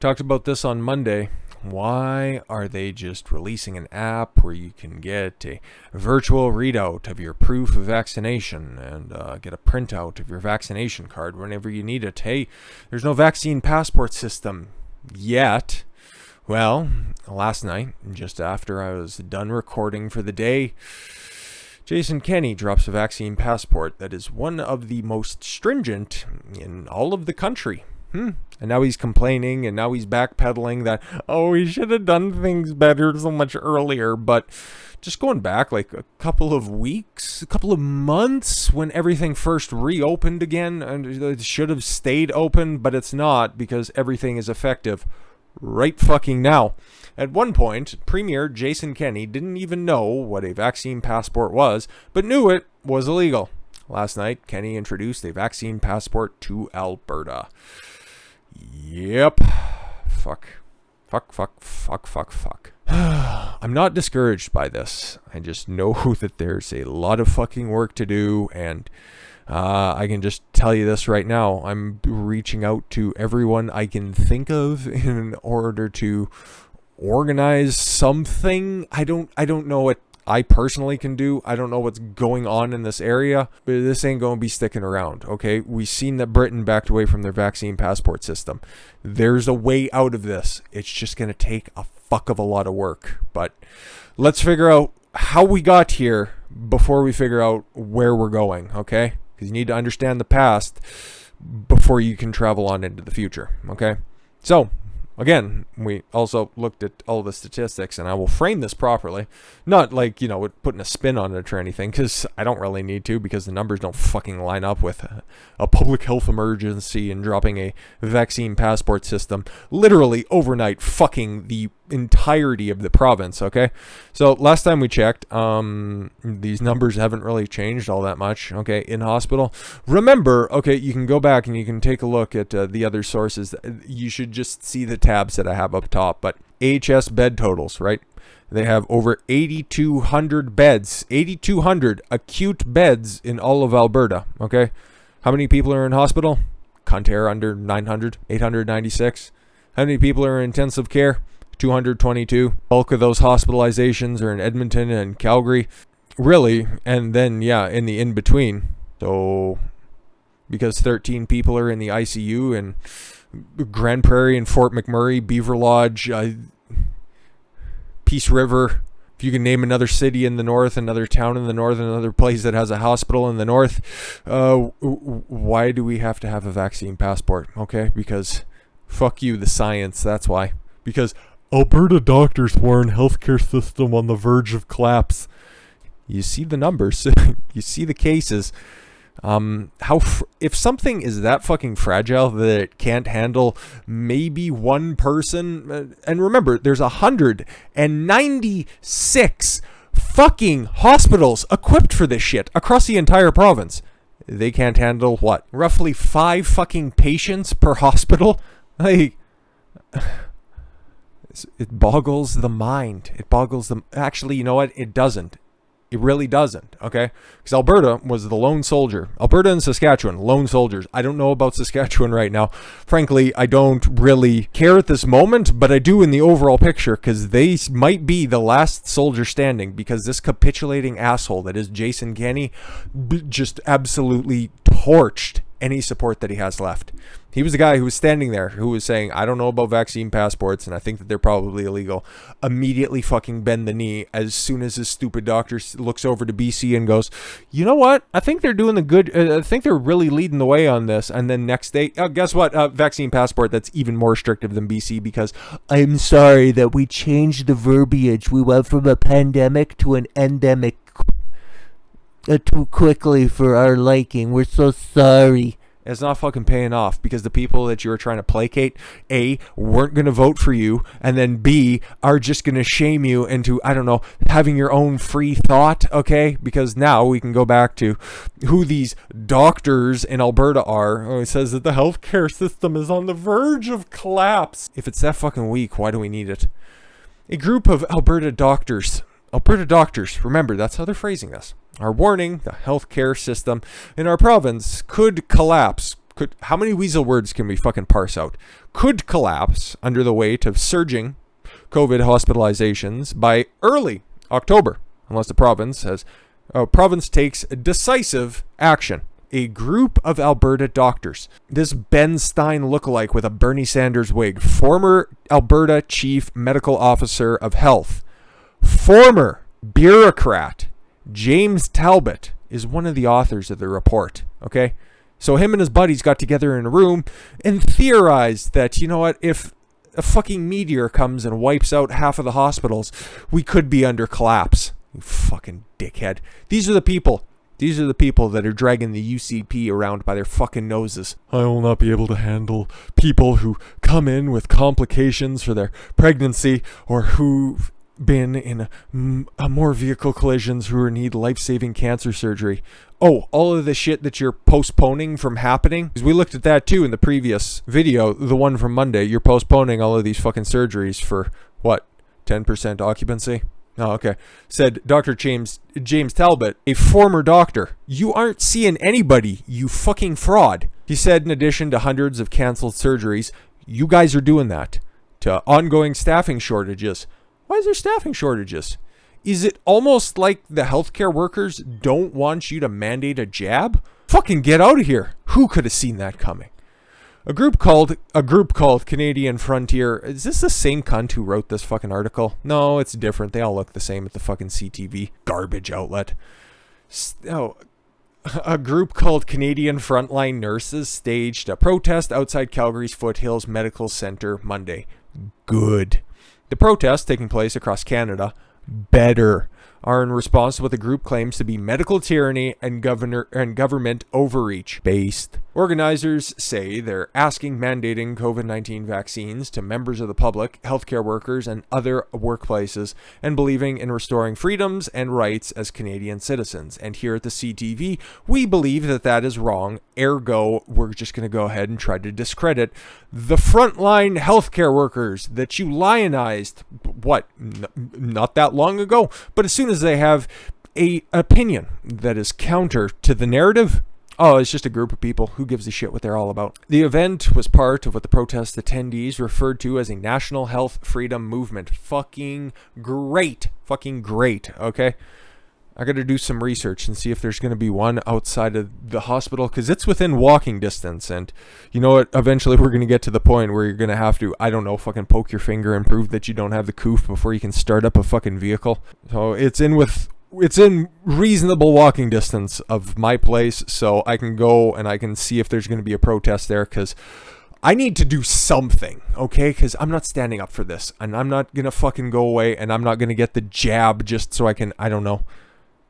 Talked about this on Monday. Why are they just releasing an app where you can get a virtual readout of your proof of vaccination and get a printout of your vaccination card whenever you need it? Hey, there's no vaccine passport system yet. Well, last night, just after I was done recording for the day, Jason Kenney drops a vaccine passport that is one of the most stringent in all of the country. And now he's complaining, and now he's backpedaling that, oh, he should have done things better so much earlier. But just going back like a couple of weeks, a couple of months when everything first reopened again, and it should have stayed open, but it's not because everything is effective right fucking now. At one point, Premier Jason Kenney didn't even know what a vaccine passport was, but knew it was illegal. Last night, Kenney introduced a vaccine passport to Alberta. Yep. Fuck. I'm not discouraged by this. I just know that there's a lot of fucking work to do, and I can just tell you this right now. I'm reaching out to everyone I can think of in order to organize something. I don't know what I personally can do. I don't know what's going on in this area, but this ain't going to be sticking around, okay? We've seen that Britain backed away from their vaccine passport system. There's a way out of this. It's just going to take a fuck of a lot of work. But let's figure out how we got here before we figure out where we're going, okay? Because you need to understand the past before you can travel on into the future, okay? So, again, we also looked at all the statistics, and I will frame this properly. Not like, putting a spin on it or anything, because I don't really need to, because the numbers don't fucking line up with a public health emergency and dropping a vaccine passport system literally overnight, fucking the entirety of the province, okay? So last time we checked, these numbers haven't really changed all that much, okay, in hospital. Remember, okay, you can go back and you can take a look at the other sources. You should just see the tabs that I have up top, but AHS bed totals, right? They have over 8,200 beds, 8,200 acute beds in all of Alberta, okay? How many people are in hospital? Contair under 900, 896. How many people are in intensive care? 222. Bulk of those hospitalizations are in Edmonton and Calgary. Really, and then, in the in-between. So, because 13 people are in the ICU in Grand Prairie and Fort McMurray, Beaver Lodge, Peace River. If you can name another city in the north, another town in the north, another place that has a hospital in the north, why do we have to have a vaccine passport? Okay, because fuck you, the science, that's why. Because Alberta doctors warn healthcare system on the verge of collapse. You see the numbers, you see the cases. If something is that fucking fragile that it can't handle maybe one person, and remember, there's 196 fucking hospitals equipped for this shit across the entire province. They can't handle what? Roughly 5 fucking patients per hospital? Like, it boggles the mind. Actually, you know what? It doesn't. It really doesn't, okay? Because Alberta was the lone soldier. Alberta and Saskatchewan, lone soldiers. I don't know about Saskatchewan right now. Frankly, I don't really care at this moment, but I do in the overall picture, because they might be the last soldier standing, because this capitulating asshole that is Jason Kenney just absolutely torched any support that he has left. He was the guy who was standing there, who was saying, I don't know about vaccine passports, and I think that they're probably illegal. Immediately fucking bend the knee as soon as his stupid doctor looks over to BC and goes, you know what? I think they're doing the good. I think they're really leading the way on this. And then next day, guess what? Vaccine passport that's even more restrictive than BC, because I'm sorry that we changed the verbiage. We went from a pandemic to an endemic too quickly for our liking. We're so sorry. It's not fucking paying off, because the people that you were trying to placate, A, weren't going to vote for you, and then B, are just going to shame you into, I don't know, having your own free thought, okay? Because now we can go back to who these doctors in Alberta are. Oh, it says that the healthcare system is on the verge of collapse. If it's that fucking weak, why do we need it? A group of Alberta doctors, remember, that's how they're phrasing this, are warning the healthcare system in our province could collapse, how many weasel words can we fucking parse out? Could collapse under the weight of surging COVID hospitalizations by early October, unless the province takes decisive action. A group of Alberta doctors, this Ben Stein lookalike with a Bernie Sanders wig, former Alberta Chief Medical Officer of Health, former bureaucrat James Talbot, is one of the authors of the report, okay? So him and his buddies got together in a room and theorized that, you know what, if a fucking meteor comes and wipes out half of the hospitals, we could be under collapse. You fucking dickhead. These are the people that are dragging the UCP around by their fucking noses. I will not be able to handle people who come in with complications for their pregnancy or who've been in more vehicle collisions who need life-saving cancer surgery. Oh, all of the shit that you're postponing from happening? Because we looked at that too in the previous video, the one from Monday. You're postponing all of these fucking surgeries for, what, 10% occupancy? Oh, okay. Said Dr. James Talbot, a former doctor. You aren't seeing anybody, you fucking fraud. He said in addition to hundreds of canceled surgeries, you guys are doing that. To ongoing staffing shortages. Why is there staffing shortages? Is it almost like the healthcare workers don't want you to mandate a jab? Fucking get out of here. Who could have seen that coming? A group called Canadian Frontier. Is this the same cunt who wrote this fucking article? No, it's different. They all look the same at the fucking CTV garbage outlet. A group called Canadian Frontline Nurses staged a protest outside Calgary's Foothills Medical Center Monday. Good. The protests taking place across Canada are in response to what the group claims to be medical tyranny and government overreach based. Organizers say they're asking mandating COVID-19 vaccines to members of the public, healthcare workers, and other workplaces, and believing in restoring freedoms and rights as Canadian citizens. And here at the CTV, we believe that that is wrong. Ergo, we're just going to go ahead and try to discredit the frontline healthcare workers that you lionized, not that long ago. But as soon as they have an opinion that is counter to the narrative, oh, it's just a group of people. Who gives a shit what they're all about? The event was part of what the protest attendees referred to as a national health freedom movement. Fucking great, okay? I got to do some research and see if there's going to be one outside of the hospital, because it's within walking distance. And you know what? Eventually we're going to get to the point where you're going to have to, I don't know, fucking poke your finger and prove that you don't have the coof before you can start up a fucking vehicle. So it's in reasonable walking distance of my place, so I can go and I can see if there's going to be a protest there, because I need to do something, okay? Because I'm not standing up for this, and I'm not going to fucking go away, and I'm not going to get the jab just so I can, I don't know,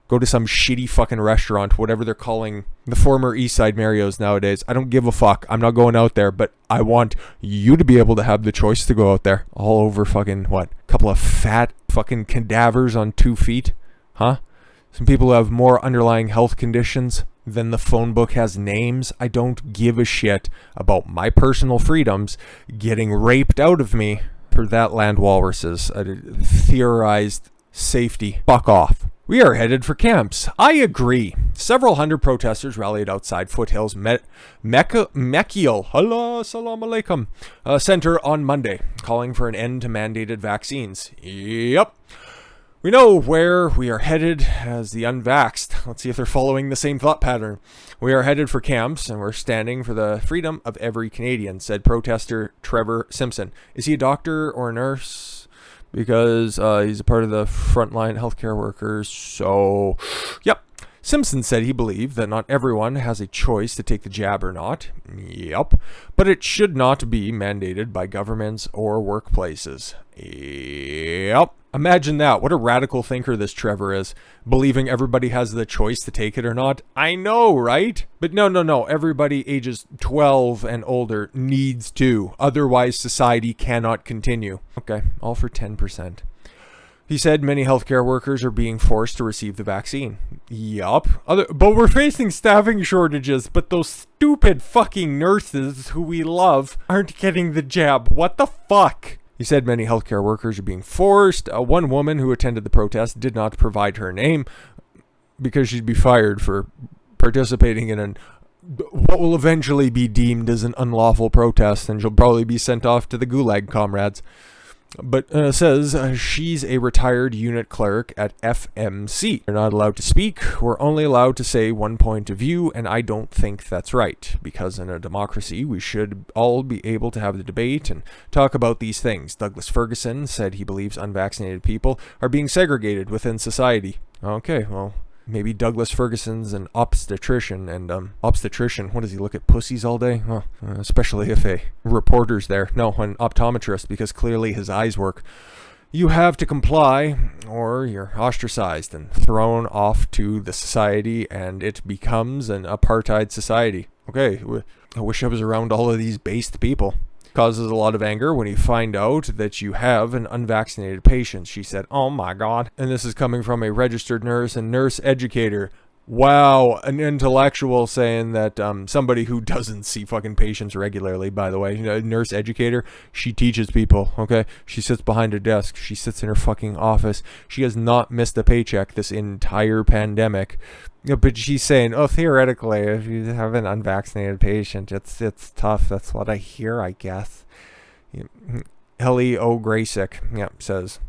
go to some shitty fucking restaurant, whatever they're calling the former Eastside Mario's nowadays. I don't give a fuck. I'm not going out there, but I want you to be able to have the choice to go out there. All over fucking, what, a couple of fat fucking cadavers on 2 feet? Huh? Some people who have more underlying health conditions than the phone book has names. I don't give a shit about my personal freedoms getting raped out of me for that land walruses. Theorized safety. Fuck off. We are headed for camps. I agree. Several hundred protesters rallied outside Foothills Mekiel Salam Alaikum Center on Monday, calling for an end to mandated vaccines. Yep. We know where we are headed as the unvaxxed. Let's see if they're following the same thought pattern. We are headed for camps, and we're standing for the freedom of every Canadian, said protester Trevor Simpson. Is he a doctor or a nurse? Because he's a part of the frontline healthcare workers. So, yep. Simpson said he believed that not everyone has a choice to take the jab or not. Yep. But it should not be mandated by governments or workplaces. Yep. Imagine that. What a radical thinker this Trevor is. Believing everybody has the choice to take it or not. I know, right? But no. Everybody ages 12 and older needs to. Otherwise, society cannot continue. Okay, all for 10%. He said many healthcare workers are being forced to receive the vaccine. Yup. But we're facing staffing shortages, but those stupid fucking nurses who we love aren't getting the jab. What the fuck? He said many healthcare workers are being forced. One woman who attended the protest did not provide her name because she'd be fired for participating in an what will eventually be deemed as an unlawful protest, and she'll probably be sent off to the gulag, comrades. But says she's a retired unit clerk at FMC. They're not allowed to speak. We're only allowed to say one point of view, and I don't think that's right. Because in a democracy, we should all be able to have the debate and talk about these things. Douglas Ferguson said he believes unvaccinated people are being segregated within society. Okay, well, maybe Douglas Ferguson's an obstetrician, and obstetrician, what does he look at pussies all day? Well, especially if a reporter's there. No, an optometrist, because clearly his eyes work. You have to comply, or you're ostracized and thrown off to the society, and it becomes an apartheid society. Okay, I wish I was around all of these based people. Causes a lot of anger when you find out that you have an unvaccinated patient. She said, oh my God. And this is coming from a registered nurse and nurse educator. Wow, an intellectual saying that somebody who doesn't see fucking patients regularly, by the way, a nurse educator, she teaches people, okay? She sits behind a desk. She sits in her fucking office. She has not missed a paycheck this entire pandemic. But she's saying, oh, theoretically, if you have an unvaccinated patient, it's tough. That's what I hear, I guess. Ellie O'Graysick, says,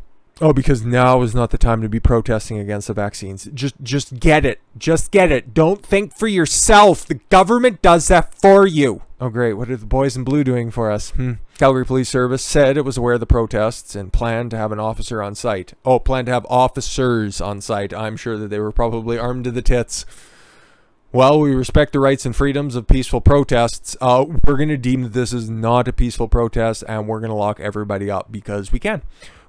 oh, because now is not the time to be protesting against the vaccines. Just get it. Just get it. Don't think for yourself. The government does that for you. Oh, great. What are the boys in blue doing for us? Calgary Police Service said it was aware of the protests and planned to have an officer on site. Oh, planned to have officers on site. I'm sure that they were probably armed to the tits. Well, we respect the rights and freedoms of peaceful protests. We're going to deem that this is not a peaceful protest, and we're going to lock everybody up because we can.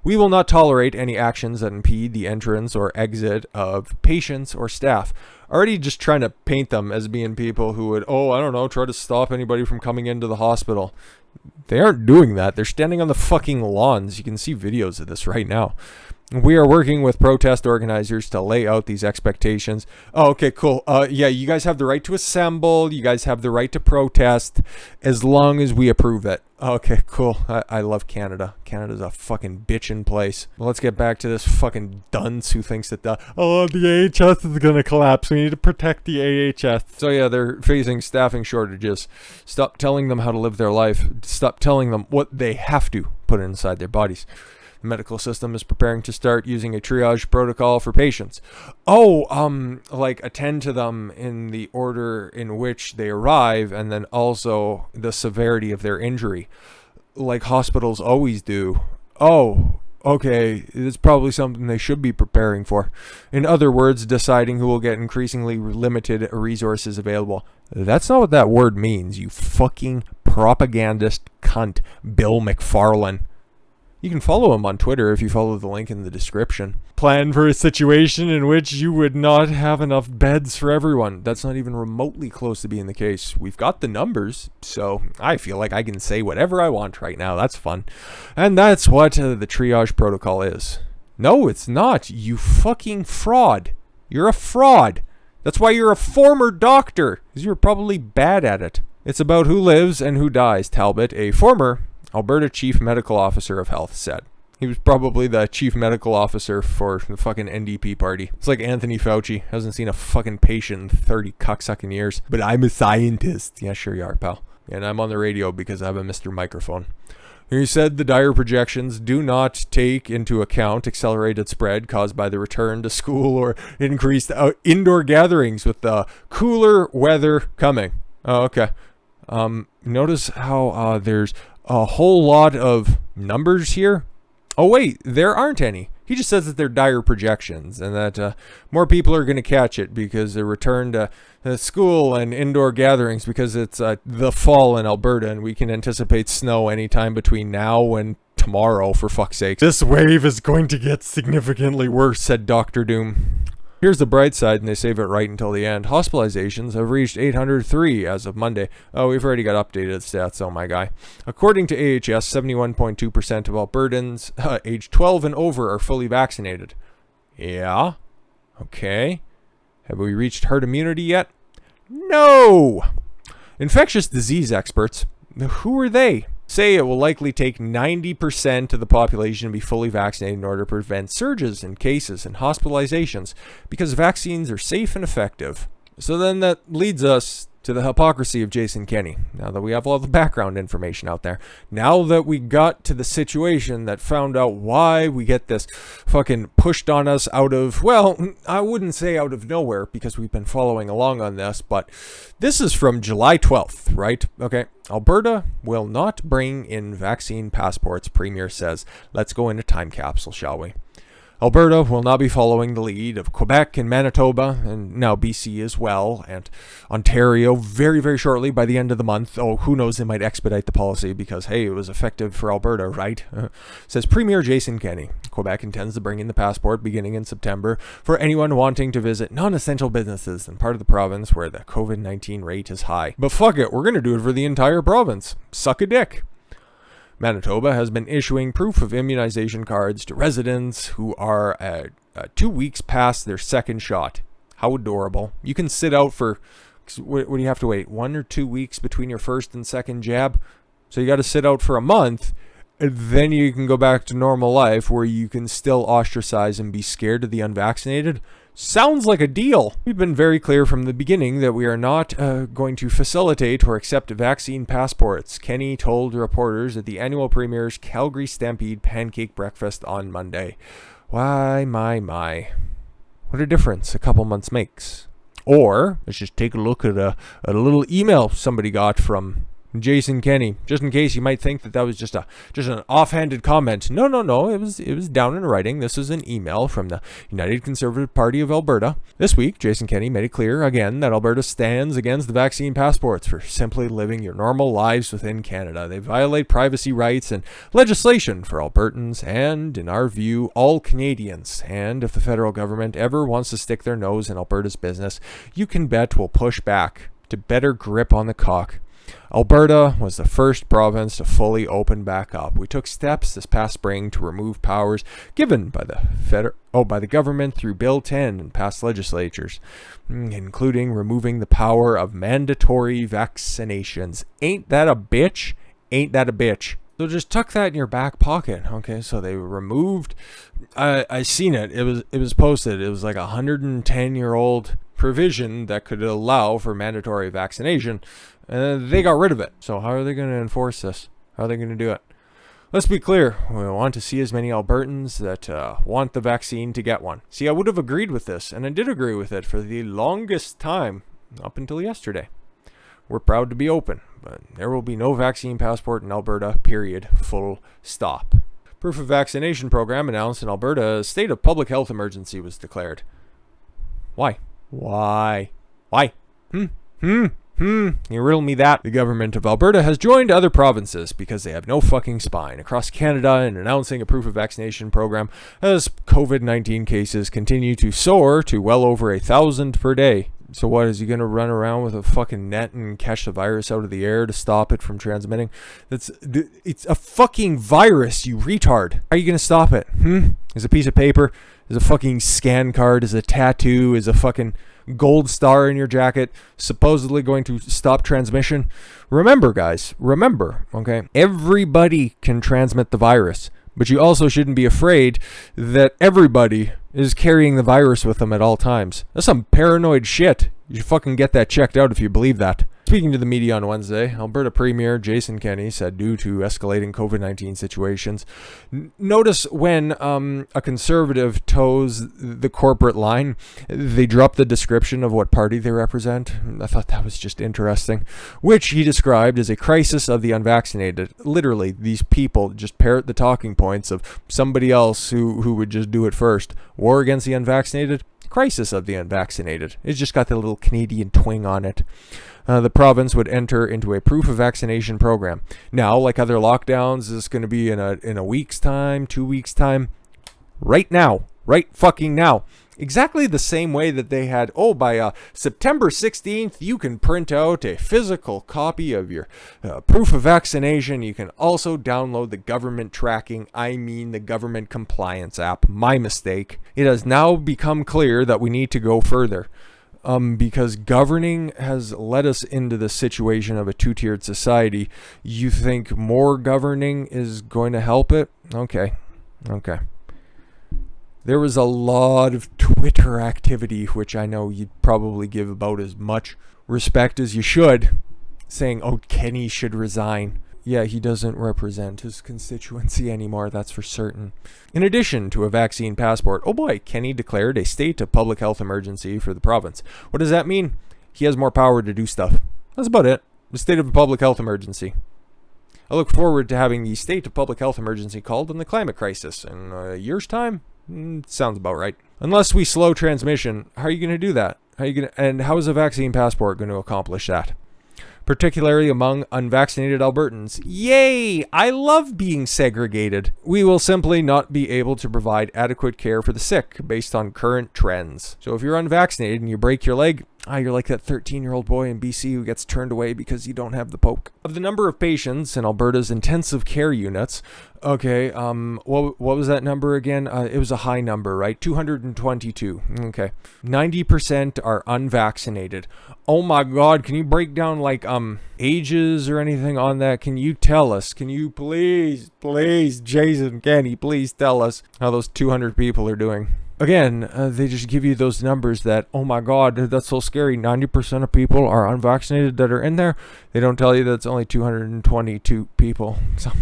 We will not tolerate any actions that impede the entrance or exit of patients or staff. Already just trying to paint them as being people who would, try to stop anybody from coming into the hospital. They aren't doing that. They're standing on the fucking lawns. You can see videos of this right now. We are working with protest organizers to lay out these expectations. Oh, okay, cool. You guys have the right to assemble. You guys have the right to protest as long as we approve it. Okay, cool. I love Canada. Canada's a fucking bitchin' place. Well, let's get back to this fucking dunce who thinks that the AHS is going to collapse. We need to protect the AHS. So yeah, they're facing staffing shortages. Stop telling them how to live their life. Stop telling them what they have to put inside their bodies. The medical system is preparing to start using a triage protocol for patients. Attend to them in the order in which they arrive, and then also the severity of their injury, like hospitals always do. Oh, okay, it's probably something they should be preparing for. In other words, deciding who will get increasingly limited resources available. That's not what that word means, you fucking propagandist cunt, Bill McFarlane. You can follow him on Twitter if you follow the link in the description. Plan for a situation in which you would not have enough beds for everyone. That's not even remotely close to being the case. We've got the numbers, so I feel like I can say whatever I want right now. That's fun. And that's what the triage protocol is. No, it's not. You fucking fraud. You're a fraud. That's why you're a former doctor, because you're probably bad at it. It's about who lives and who dies, Talbot, a former Alberta Chief Medical Officer of Health, said. He was probably the Chief Medical Officer for the fucking NDP party. It's like Anthony Fauci. Hasn't seen a fucking patient in 30 cocksucking years. But I'm a scientist. Yeah, sure you are, pal. And I'm on the radio because I have a Mr. Microphone. He said the dire projections do not take into account accelerated spread caused by the return to school or increased indoor gatherings with the cooler weather coming. Oh, okay. Notice how there's a whole lot of numbers here. Oh wait, there aren't any. He just says that they're dire projections and that more people are going to catch it because they return to school and indoor gatherings because it's the fall in Alberta and we can anticipate snow anytime between now and tomorrow, for fuck's sake. This wave is going to get significantly worse, said Dr. Doom. Here's the bright side, and they save it right until the end. Hospitalizations have reached 803 as of Monday. Oh, we've already got updated stats, oh my guy. According to AHS, 71.2% of Albertans age 12 and over are fully vaccinated. Yeah? Okay. Have we reached herd immunity yet? No! Infectious disease experts, who are they? Say it will likely take 90% of the population to be fully vaccinated in order to prevent surges in cases and hospitalizations because vaccines are safe and effective. So then that leads us to the hypocrisy of Jason Kenney. Now that we have all the background information out there, now that we got to the situation that found out why we get this fucking pushed on us out of, well, I wouldn't say out of nowhere because we've been following along on this, but this is from July 12th, right? Okay. Alberta will not bring in vaccine passports, Premier says. Let's go into time capsule, shall we? Alberta will not be following the lead of Quebec and Manitoba, and now BC as well, and Ontario very, very shortly by the end of the month. Oh, who knows, they might expedite the policy because, hey, it was effective for Alberta, right? Says Premier Jason Kenney. Quebec intends to bring in the passport beginning in September for anyone wanting to visit non-essential businesses in part of the province where the COVID-19 rate is high. But fuck it, we're going to do it for the entire province. Suck a dick. Manitoba has been issuing proof of immunization cards to residents who are 2 weeks past their second shot. How adorable. You can sit out for, what do you have to wait, 1 or 2 weeks between your first and second jab? So you got to sit out for a month, and then you can go back to normal life where you can still ostracize and be scared of the unvaccinated. Sounds like a deal. We've been very clear from the beginning that we are not going to facilitate or accept vaccine passports, Kenney told reporters at the annual Premier's Calgary Stampede Pancake Breakfast on Monday. Why, my. What a difference a couple months makes. Or, let's just take a look at a little email somebody got from Jason Kenney, just in case you might think that was just an offhanded comment. No, it was down in writing. This is an email from the United Conservative Party of Alberta. This week, Jason Kenney made it clear again that Alberta stands against the vaccine passports for simply living your normal lives within Canada. They violate privacy rights and legislation for Albertans and, in our view, all Canadians. And if the federal government ever wants to stick their nose in Alberta's business, you can bet we'll push back to better grip on the cock. Alberta was the first province to fully open back up. We took steps this past spring to remove powers given by the government through Bill 10 and past legislatures, including removing the power of mandatory vaccinations. Ain't that a bitch? Ain't that a bitch? So just tuck that in your back pocket. Okay, so they removed, I seen it. It was posted. It was like a 110-year-old provision that could allow for mandatory vaccination. They got rid of it. So how are they going to enforce this? How are they going to do it? Let's be clear. We want to see as many Albertans that want the vaccine to get one. See, I would have agreed with this, and I did agree with it for the longest time, up until yesterday. We're proud to be open, but there will be no vaccine passport in Alberta, period, full stop. Proof of vaccination program announced in Alberta, a state of public health emergency was declared. Why? You riddle me that. The government of Alberta has joined other provinces because they have no fucking spine across Canada in announcing a proof of vaccination program as COVID-19 cases continue to soar to well over 1,000 per day. So what, is he going to run around with a fucking net and catch the virus out of the air to stop it from transmitting? It's a fucking virus, you retard. How are you going to stop it? Is a piece of paper? Is a fucking scan card? Is a tattoo? Is a fucking gold star in your jacket supposedly going to stop transmission? Remember, guys, okay? Everybody can transmit the virus, but you also shouldn't be afraid that everybody is carrying the virus with them at all times. That's some paranoid shit. You should fucking get that checked out if you believe that. Speaking to the media on Wednesday, Alberta Premier Jason Kenney said due to escalating COVID-19 situations, notice when a conservative toes the corporate line, they drop the description of what party they represent. I thought that was just interesting, which he described as a crisis of the unvaccinated. Literally, these people just parrot the talking points of somebody else who would just do it first. War against the unvaccinated, crisis of the unvaccinated. It's just got the little Canadian twang on it. The province would enter into a proof of vaccination program. Now, like other lockdowns, is this going to be in a week's time, 2 weeks' time? Right now. Right fucking now. Exactly the same way that they had, by September 16th, you can print out a physical copy of your proof of vaccination. You can also download the government tracking, the government compliance app. My mistake. It has now become clear that we need to go further. Because governing has led us into the situation of a two-tiered society. You think more governing is going to help it? Okay. There was a lot of Twitter activity, which I know you'd probably give about as much respect as you should, saying, oh, Kenney should resign. Yeah, he doesn't represent his constituency anymore, that's for certain. In addition to a vaccine passport, oh boy, Kenney declared a state of public health emergency for the province. What does that mean? He has more power to do stuff. That's about it. The state of public health emergency. I look forward to having the state of public health emergency called in the climate crisis in a year's time. Sounds about right. Unless we slow transmission, how are you going to do that? And how is a vaccine passport going to accomplish that? Particularly among unvaccinated Albertans. Yay! I love being segregated. We will simply not be able to provide adequate care for the sick based on current trends. So if you're unvaccinated and you break your leg, you're like that 13-year-old boy in BC who gets turned away because you don't have the poke. Of the number of patients in Alberta's intensive care units, okay, what was that number again? It was a high number, right? 222. Okay. 90% are unvaccinated. Oh my God, can you break down like ages or anything on that? Can you tell us? Can you please, Jason, Kenney, please tell us how those 200 people are doing? Again, they just give you those numbers that, oh my God, that's so scary. 90% of people are unvaccinated that are in there. They don't tell you that it's only 222 people. So,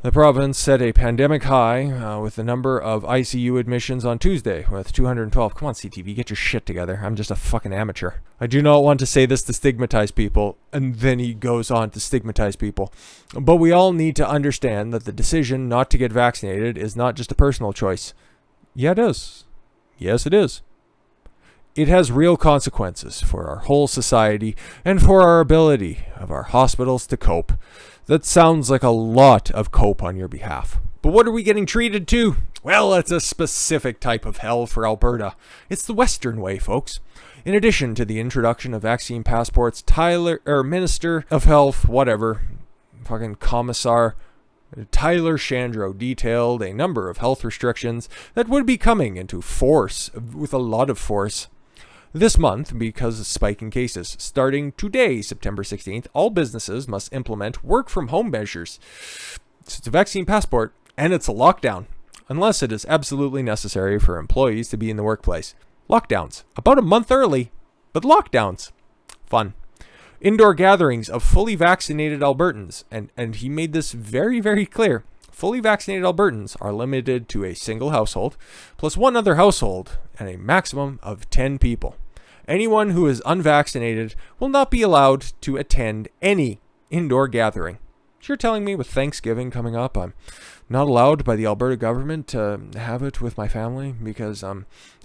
the province set a pandemic high with the number of ICU admissions on Tuesday with 212. Come on, CTV, get your shit together. I'm just a fucking amateur. I do not want to say this to stigmatize people, and then he goes on to stigmatize people. But we all need to understand that the decision not to get vaccinated is not just a personal choice. Yeah, it is. Yes, it is. It has real consequences for our whole society and for our ability of our hospitals to cope. That sounds like a lot of cope on your behalf. But what are we getting treated to? Well, it's a specific type of hell for Alberta. It's the Western way, folks. In addition to the introduction of vaccine passports, Minister of Health, whatever, fucking commissar, Tyler Shandro detailed a number of health restrictions that would be coming into force with a lot of force this month because of spiking cases. Starting today, September 16th, all businesses must implement work-from-home measures. So it's a vaccine passport, and it's a lockdown, unless it is absolutely necessary for employees to be in the workplace. Lockdowns. About a month early, but lockdowns. Fun. Indoor gatherings of fully vaccinated Albertans, and he made this very, very clear. Fully vaccinated Albertans are limited to a single household, plus one other household, and a maximum of 10 people. Anyone who is unvaccinated will not be allowed to attend any indoor gathering. So you're telling me with Thanksgiving coming up, I'm not allowed by the Alberta government to have it with my family because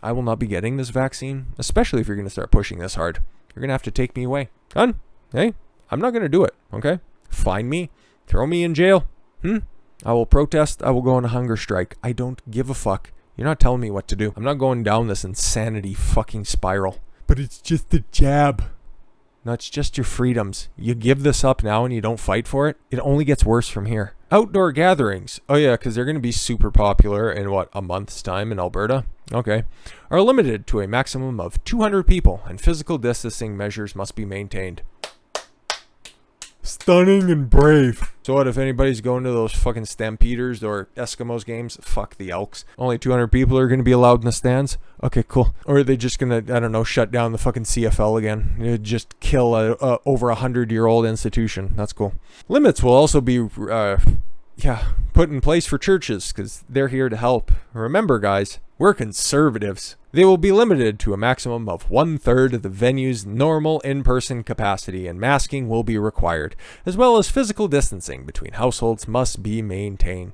I will not be getting this vaccine, especially if you're going to start pushing this hard. You're going to have to take me away. Done? Hey, I'm not going to do it, okay? Fine me. Throw me in jail. I will protest. I will go on a hunger strike. I don't give a fuck. You're not telling me what to do. I'm not going down this insanity fucking spiral. But it's just a jab. No, it's just your freedoms. You give this up now and you don't fight for it, it only gets worse from here. Outdoor gatherings. Oh yeah, because they're going to be super popular in, a month's time in Alberta? Okay. Are limited to a maximum of 200 people, and physical distancing measures must be maintained. Stunning and brave. So what if anybody's going to those fucking Stampeders or Eskimos games? Fuck the Elks. Only 200 people are going to be allowed in the stands? Okay, cool. Or are they just going to, I don't know, shut down the fucking CFL again? Just kill a over 100-year-old institution. That's cool. Limits will also be, put in place for churches because they're here to help. Remember, guys, we're conservatives. They will be limited to a maximum of 1/3 of the venue's normal in-person capacity, and masking will be required, as well as physical distancing between households must be maintained.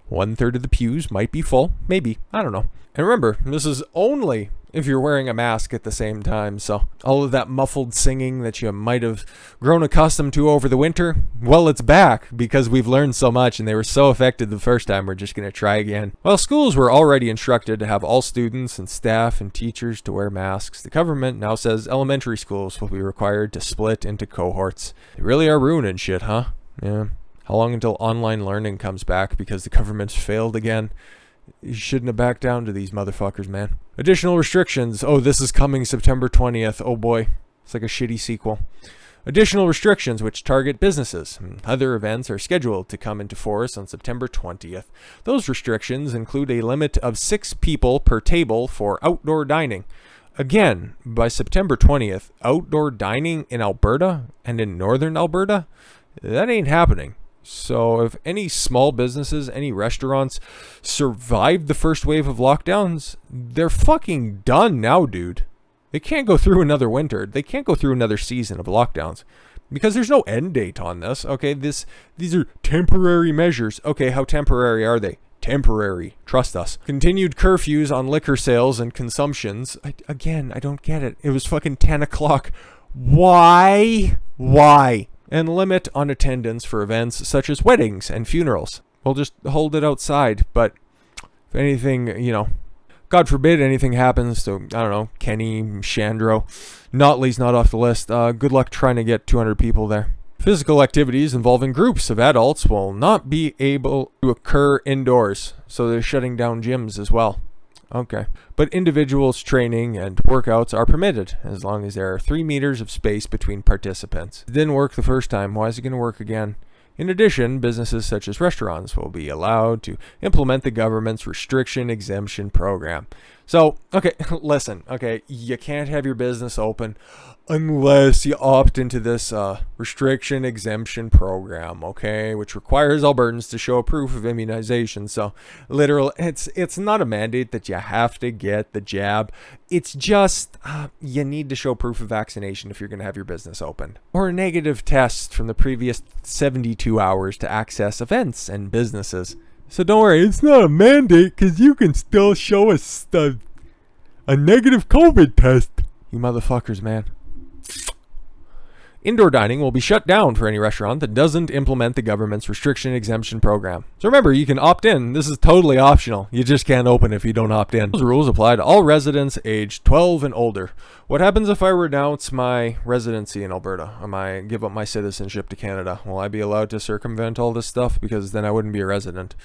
1/3 of the pews might be full, maybe, I don't know. And remember, this is only if you're wearing a mask at the same time, so all of that muffled singing that you might have grown accustomed to over the winter, well, it's back because we've learned so much and they were so effective the first time, we're just going to try again. While schools were already instructed to have all students and staff and teachers to wear masks, the government now says elementary schools will be required to split into cohorts. They really are ruining shit, huh? Yeah. How long until online learning comes back because the government's failed again? You shouldn't have backed down to these motherfuckers, man. Additional restrictions. Oh, this is coming September 20th. Oh boy. It's like a shitty sequel. Additional restrictions which target businesses. Other events are scheduled to come into force on September 20th. Those restrictions include a limit of 6 people per table for outdoor dining. Again, by September 20th, outdoor dining in Alberta and in northern Alberta, that ain't happening. So if any small businesses, any restaurants survived the first wave of lockdowns, they're fucking done now, dude. They can't go through another winter. They can't go through another season of lockdowns because there's no end date on this. Okay, these are temporary measures. Okay, how temporary are they? Temporary. Trust us. Continued curfews on liquor sales and consumptions. I don't get it. It was fucking 10 o'clock. Why? And limit on attendance for events such as weddings and funerals. We'll just hold it outside, but if anything, God forbid anything happens to, I don't know, Kenney, Chandro, Notley's not off the list. Good luck trying to get 200 people there. Physical activities involving groups of adults will not be able to occur indoors, so they're shutting down gyms as well. Okay. But individuals training and workouts are permitted as long as there are 3 meters of space between participants. It didn't work the first time. Why is it going to work again? In addition, businesses such as restaurants will be allowed to implement the government's restriction exemption program. So, okay, listen, okay, you can't have your business open unless you opt into this restriction exemption program, okay, which requires Albertans to show proof of immunization. So, literally, it's not a mandate that you have to get the jab. It's just you need to show proof of vaccination if you're going to have your business open, or a negative test from the previous 72 hours to access events and businesses. So don't worry, it's not a mandate because you can still show us a negative COVID test. You motherfuckers, man. Indoor dining will be shut down for any restaurant that doesn't implement the government's restriction exemption program. So remember, you can opt in. This is totally optional. You just can't open if you don't opt in. Those rules apply to all residents aged 12 and older. What happens if I renounce my residency in Alberta? I give up my citizenship to Canada? Will I be allowed to circumvent all this stuff? Because then I wouldn't be a resident.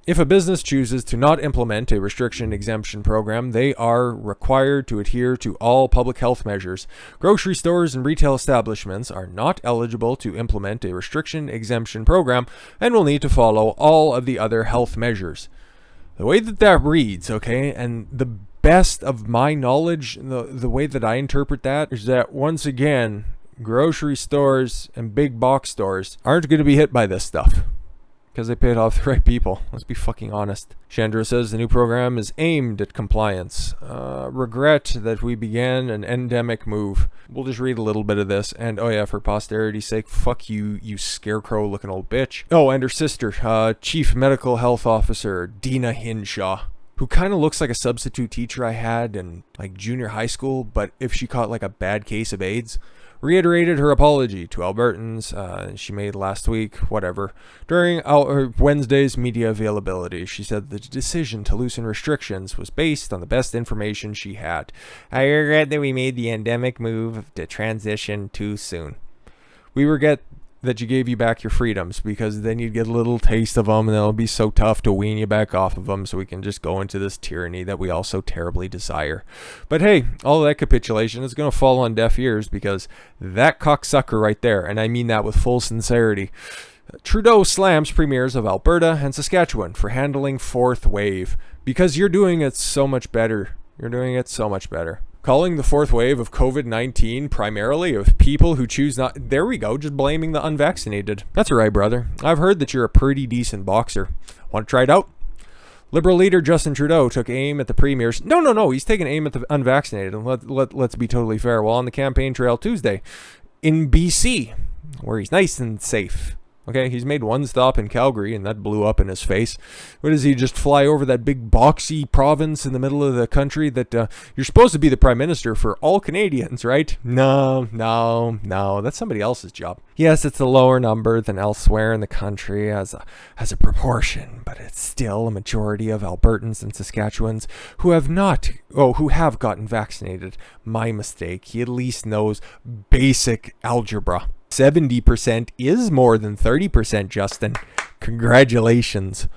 If a business chooses to not implement a restriction exemption program, they are required to adhere to all public health measures. Grocery stores and retail establishments are not eligible to implement a restriction exemption program and will need to follow all of the other health measures. The way that reads, okay, and the best of my knowledge, the way that I interpret that is that, once again, grocery stores and big box stores aren't going to be hit by this stuff. Because they paid off the right people. Let's be fucking honest. Chandra says the new program is aimed at compliance. Regret that we began an endemic move. We'll just read a little bit of this. And oh yeah, for posterity's sake, fuck you, you scarecrow looking old bitch. Oh, and her sister, Chief Medical Health Officer Dina Hinshaw, who kind of looks like a substitute teacher I had in like junior high school, but if she caught like a bad case of AIDS, reiterated her apology to Albertans she made last week, whatever, during Wednesday's media availability. She said the decision to loosen restrictions was based on the best information she had. I regret that we made the endemic move to transition too soon. We regret that you gave you back your freedoms, because then you'd get a little taste of them and it'll be so tough to wean you back off of them so we can just go into this tyranny that we all so terribly desire. But hey, all of that capitulation is going to fall on deaf ears, because that cocksucker right there, and I mean that with full sincerity, Trudeau slams premiers of Alberta and Saskatchewan for handling fourth wave, because you're doing it so much better. You're doing it so much better. Calling the fourth wave of COVID-19 primarily of people who choose not... There we go, just blaming the unvaccinated. That's all right, brother. I've heard that you're a pretty decent boxer. Want to try it out? Liberal leader Justin Trudeau took aim at the premiers. No, he's taking aim at the unvaccinated. Let's be totally fair. While on the campaign trail Tuesday in BC, where he's nice and safe. Okay, he's made one stop in Calgary, and that blew up in his face. What does he just fly over that big boxy province in the middle of the country that you're supposed to be the prime minister for all Canadians, right? No, that's somebody else's job. Yes, it's a lower number than elsewhere in the country as a proportion, but it's still a majority of Albertans and Saskatchewans who have gotten vaccinated. My mistake. He at least knows basic algebra. 70% is more than 30%, Justin. Congratulations.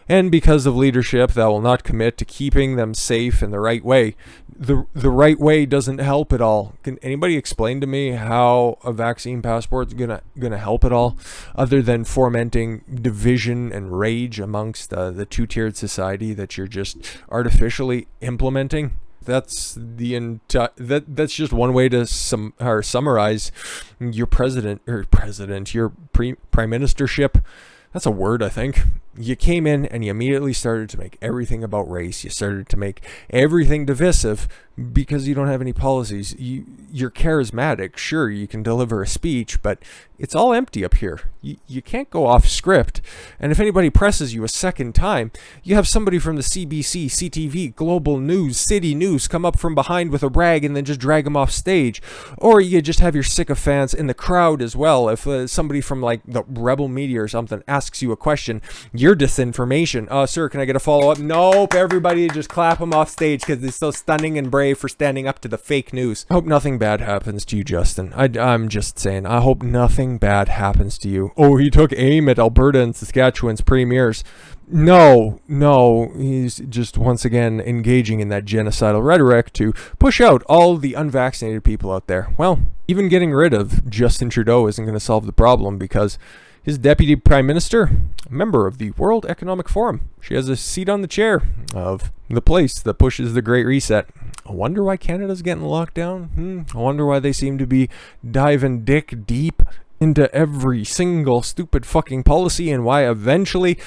And because of leadership that will not commit to keeping them safe in the right way. The right way doesn't help at all. Can anybody explain to me how a vaccine passport is gonna help at all, other than fomenting division and rage amongst the two-tiered society that you're just artificially implementing? That's that's just one way to summarize your your prime ministership. That's a word, I think. You came in and you immediately started to make everything about race. You started to make everything divisive because you don't have any policies. You're charismatic. Sure, you can deliver a speech, but it's all empty up here. You can't go off script. And if anybody presses you a second time, you have somebody from the CBC, CTV, Global News, City News come up from behind with a rag and then just drag them off stage. Or you just have your sycophants in the crowd as well. If somebody from like the Rebel Media or something asks you a question, your disinformation. Sir, can I get a follow-up? Nope, everybody just clap him off stage because he's so stunning and brave for standing up to the fake news. I hope nothing bad happens to you, Justin. I'm just saying, I hope nothing bad happens to you. Oh, he took aim at Alberta and Saskatchewan's premiers. No, he's just once again engaging in that genocidal rhetoric to push out all the unvaccinated people out there. Well, even getting rid of Justin Trudeau isn't going to solve the problem because his deputy prime minister, a member of the World Economic Forum, she has a seat on the chair of the place that pushes the Great Reset. I wonder why Canada's getting locked down. I wonder why they seem to be diving dick deep into every single stupid fucking policy, and why eventually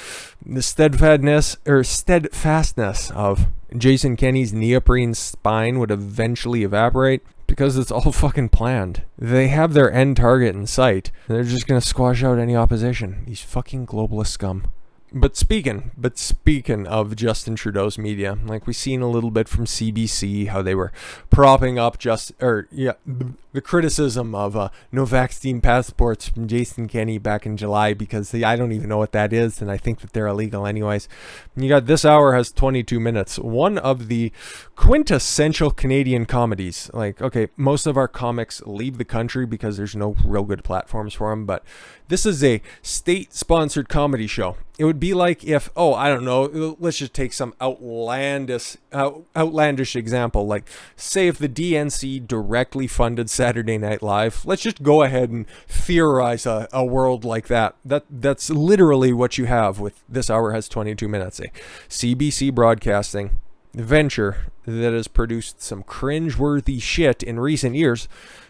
the steadfastness of Jason Kenney's neoprene spine would eventually evaporate. Because it's all fucking planned. They have their end target in sight. They're just gonna squash out any opposition. These fucking globalist scum. But speaking of Justin Trudeau's media, like we seen a little bit from CBC, how they were propping up the criticism of no vaccine passports from Jason Kenney back in July, because I don't even know what that is, and I think that they're illegal anyways. And you got This Hour has 22 minutes. One of the quintessential Canadian comedies. Like, okay, most of our comics leave the country because there's no real good platforms for them, but this is a state-sponsored comedy show. It would be like if, I don't know, let's just take some outlandish example. Like, say if the DNC directly funded Saturday Night Live. Let's just go ahead and theorize a world like that. That's literally what you have with This Hour has 22 minutes. A CBC broadcasting venture that has produced some cringe-worthy shit in recent years,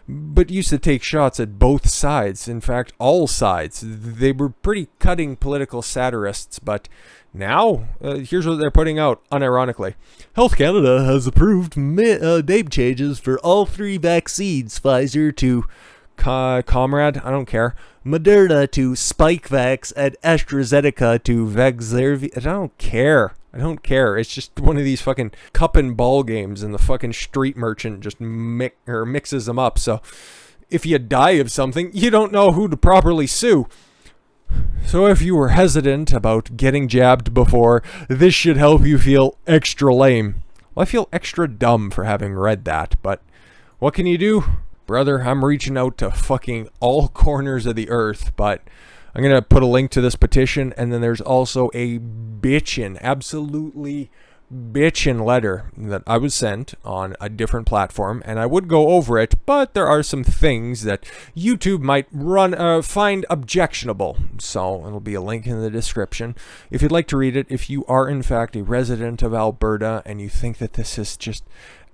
but used to take shots at both sides. In fact, all sides. They were pretty cutting political satirists, but now, here's what they're putting out, unironically. Health Canada has approved name changes for all 3 vaccines. Pfizer to Comrade, I don't care. Moderna to Spikevax, and AstraZeneca to Vaxzevria. I don't care. It's just one of these fucking cup and ball games, and the fucking street merchant just mixes them up. So if you die of something, you don't know who to properly sue. So if you were hesitant about getting jabbed before, this should help you feel extra lame. Well, I feel extra dumb for having read that, but what can you do? Brother, I'm reaching out to fucking all corners of the earth, but I'm going to put a link to this petition, and then there's also a absolutely bitchin' letter that I was sent on a different platform, and I would go over it, but there are some things that YouTube might find objectionable, so it'll be a link in the description if you'd like to read it. If you are in fact a resident of Alberta and you think that this is just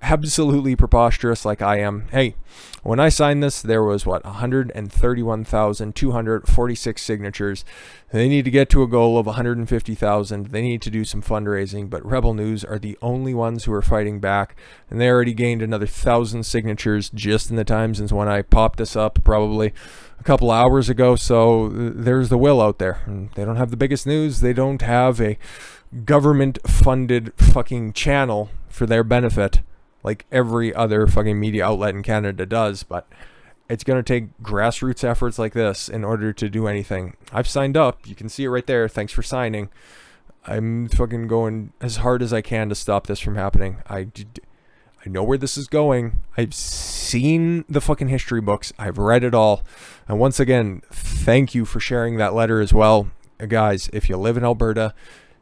absolutely preposterous like I am, hey, when I signed this, there was 131,246 signatures. They need to get to a goal of 150,000. They need to do some fundraising, but Rebel News are the only ones who are fighting back, and they already gained another 1,000 signatures just in the time since when I popped this up probably a couple hours ago. So there's the will out there. And they don't have the biggest news. They don't have a government-funded fucking channel for their benefit like every other fucking media outlet in Canada does, but it's going to take grassroots efforts like this in order to do anything. I've signed up. You can see it right there. Thanks for signing. I'm fucking going as hard as I can to stop this from happening. I know where this is going. I've seen the fucking history books. I've read it all. And once again, thank you for sharing that letter as well. Guys, if you live in Alberta,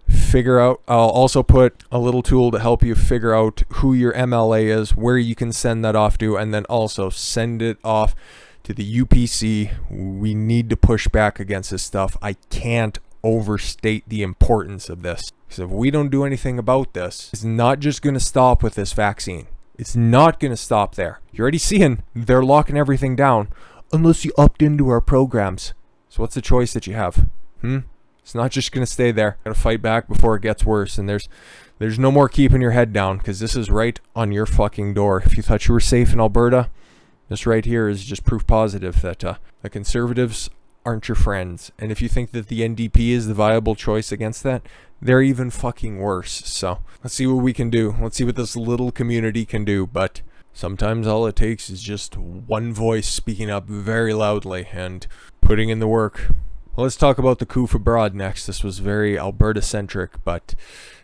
figure out, I'll also put a little tool to help you figure out who your MLA is, where you can send that off to, and then also send it off to the UPC. We need to push back against this stuff. I can't overstate the importance of this. Because if we don't do anything about this, it's not just going to stop with this vaccine. It's not going to stop there. You're already seeing they're locking everything down unless you opt into our programs. So what's the choice that you have? It's not just going to stay there. Got to fight back before it gets worse. And there's no more keeping your head down, because this is right on your fucking door. If you thought you were safe in Alberta, this right here is just proof positive that the Conservatives aren't your friends. And if you think that the NDP is the viable choice against that, they're even fucking worse. So let's see what we can do. Let's see what this little community can do. But sometimes all it takes is just one voice speaking up very loudly and putting in the work. Well, let's talk about the coup abroad next. This was very Alberta-centric, but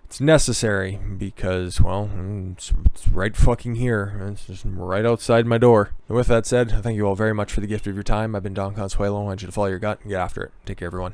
it's necessary because, well, it's right fucking here. It's just right outside my door. And with that said, thank you all very much for the gift of your time. I've been Don Consuelo. I want you to follow your gut and get after it. Take care, everyone.